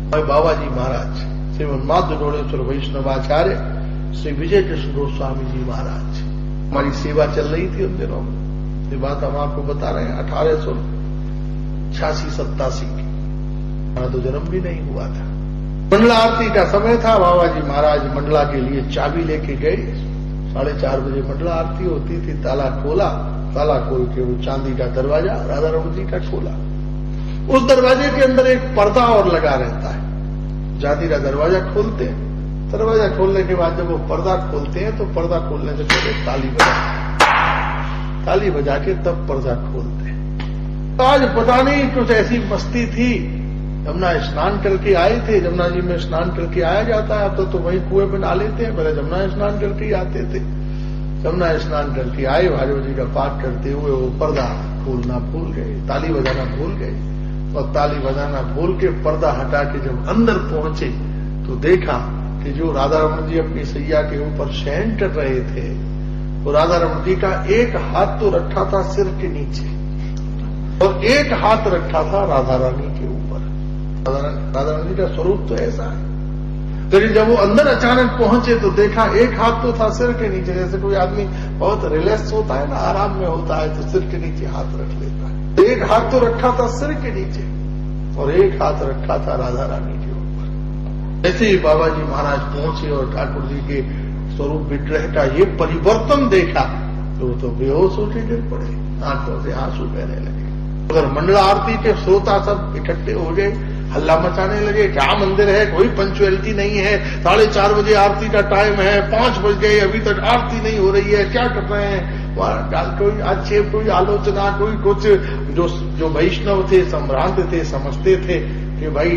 बाबा जी महाराज, श्री उन्माद डोड़ेश्वर वैष्णवाचार्य, श्री विजय कृष्ण गोस्वामी जी महाराज, हमारी सेवा चल रही थी उन दिनों में। ये बात हम आपको बता रहे हैं 1886-87 की, हमारा तो जन्म भी नहीं हुआ था। मंडला आरती का समय था। बाबा जी महाराज मंडला के लिए चाबी लेके गए। 4:30 बजे मंडला आरती होती थी। ताला खोला, ताला खोल के वो चांदी का दरवाजा राधा रमण जी का खोला। उस दरवाजे के अंदर एक पर्दा और लगा रहता है। चांदी का दरवाजा खोलते हैं, दरवाजा खोलने के बाद जब वो पर्दा खोलते हैं तो पर्दा खोलने से पहले ताली बजा के तब पर्दा खोलते हैं। तो आज पता नहीं कुछ ऐसी मस्ती थी। जमुना स्नान करके आए थे। जमुना जी में स्नान करके आया जाता है। अब तो वही कुएं में नहा लेते हैं, पहले जमुना स्नान करके आते थे। जमुना स्नान करके आए, भागवत जी का पाठ करते हुए वो पर्दा खोलना भूल गए, ताली बजाना भूल गए। और ताली बजाना भूल के पर्दा हटा के जब अंदर पहुंचे तो देखा कि जो राधा रमण जी अपनी सैया के ऊपर शयन कर रहे थे, वो राधा रमण जी का एक हाथ तो रखा था सिर के नीचे और एक हाथ रखा था राधा रानी के ऊपर। राधा रानी जी का स्वरूप तो ऐसा है। लेकिन जब वो अंदर अचानक पहुंचे तो देखा एक हाथ तो था सिर के नीचे। जैसे कोई आदमी बहुत रिलैक्स होता है ना, आराम में होता है, तो सिर के नीचे हाथ रख लेता है। एक हाथ तो रखा था सिर के नीचे और एक हाथ रखा था राधा रानी के ऊपर। जैसे ही बाबा जी महाराज पहुंचे और ठाकुर जी के स्वरूप विग्रह का ये परिवर्तन देखा तो बेहोश होके गिर पड़े, आंखों से आंसू बहने लगे। अगर मंडला आरती के श्रोता सब इकट्ठे हो गए, हल्ला मचाने लगे, क्या मंदिर है, कोई पंचुअलिटी नहीं है, 4:30 बजे आरती का टाइम है, 5 बज गए, अभी तक आरती नहीं हो रही है, क्या कर रहे हैं। कोई आक्षेप, कोई आलोचना, कोई कुछ। जो वैष्णव थे, संभ्रांत थे, समझते थे कि भाई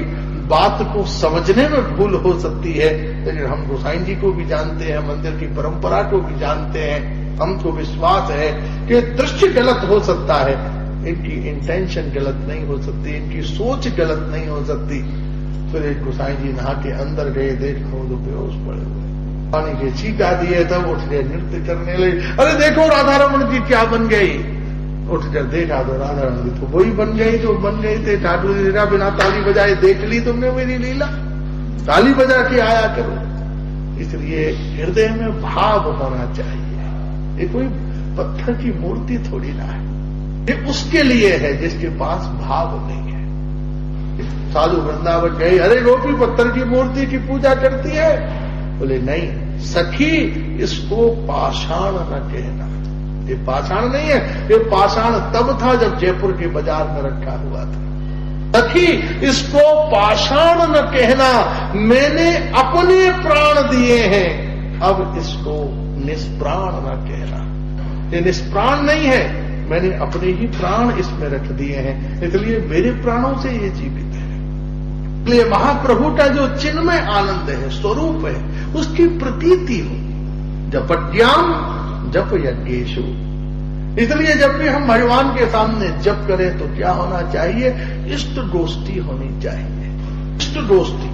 बात को समझने में भूल हो सकती है, लेकिन हम गोसाई जी को भी जानते हैं, मंदिर की परंपरा को भी जानते हैं, हमको विश्वास है कि दृश्य गलत हो सकता है, इनकी इंटेंशन गलत नहीं हो सकती, इनकी सोच गलत नहीं हो सकती। फिर एक गोसाई जी नहा के अंदर गए, देखा वो तो बेहोश पड़े हुए, पानी के छींटा दिए, तब उठ गए, नृत्य करने लगे। अरे देखो राधा रमण जी क्या बन गई। उठकर देखा तो राधा रमण जी तो वही बन गई जो बन गई थे। ठाकुर जी ने बिना ताली बजाए देख ली तुमने मेरी लीला, ताली बजा के आया करो। इसलिए हृदय में भाव होना चाहिए। ये कोई पत्थर की मूर्ति थोड़ी ना है, ये उसके लिए है जिसके पास भाव नहीं है। साधु वृंदावन गए, अरे गोपी पत्थर की मूर्ति की पूजा करती है। बोले नहीं सखी, इसको पाषाण न कहना। ये पाषाण नहीं है, ये पाषाण तब था जब जयपुर के बाजार में रखा हुआ था। सखी, इसको पाषाण न कहना, मैंने अपने प्राण दिए हैं, अब इसको निष्प्राण न कहना। ये निष्प्राण नहीं है, मैंने अपने ही प्राण इसमें रख दिए हैं, इसलिए मेरे प्राणों से ये जीवित है। इसलिए महाप्रभु का जो चिन्मय आनंद है, स्वरूप है, उसकी प्रतीति हो। जपट्याम जप यज्ञेषु। इसलिए जब भी हम भगवान के सामने जप करें तो क्या होना चाहिए, इष्ट गोष्ठी होनी चाहिए। इष्ट गोष्ठी,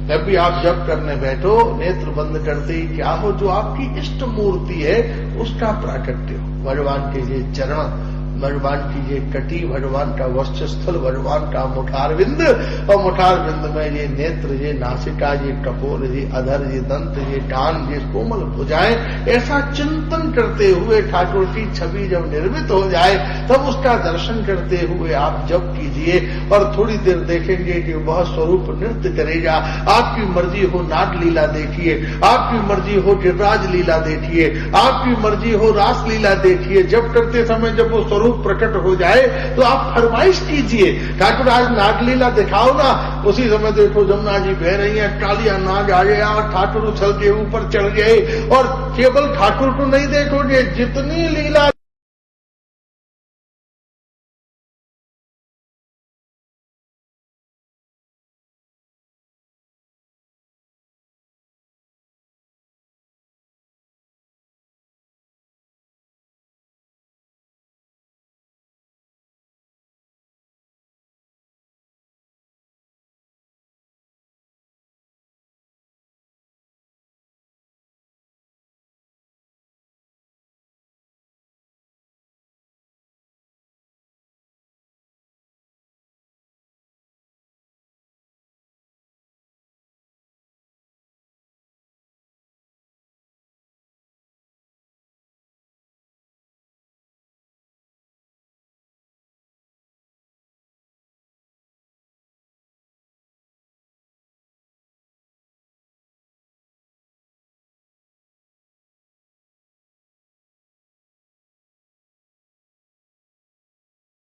जब भी आप जप करने बैठो, नेत्र बंद करते ही क्या हो, जो आपकी इष्ट मूर्ति है उसका प्राकट्य हो। भगवान के ये चरण, भगवान की ये कटी, भगवान का वक्षस्थल, भगवान का मुखारविंद, और मुखारविंद में ये नेत्र, ये नासिका, ये कपोल, ये अधर, ये दंत, ये कान, ये कोमल भुजाएं, ऐसा चिंतन करते हुए ठाकुर की छवि जब निर्मित हो जाए तब उसका दर्शन करते हुए आप जप कीजिए। और थोड़ी देर देखेंगे कि वह स्वरूप नृत्य करेगा। आपकी मर्जी हो नाट लीला देखिए, आपकी मर्जी हो गिरिराज लीला देखिए, आपकी मर्जी हो रास लीला देखिए। जप करते समय जब वो स्वरूप प्रकट हो जाए तो आप फरमाइश कीजिए, ठाकुर आज नाग लीला दिखाओ ना। उसी समय देखो जमुना जी बह रही है, कालिया नाग आ गया और ठाकुर उछल के ऊपर चढ़ गए। और केवल ठाकुर को नहीं देखोगे, जितनी लीला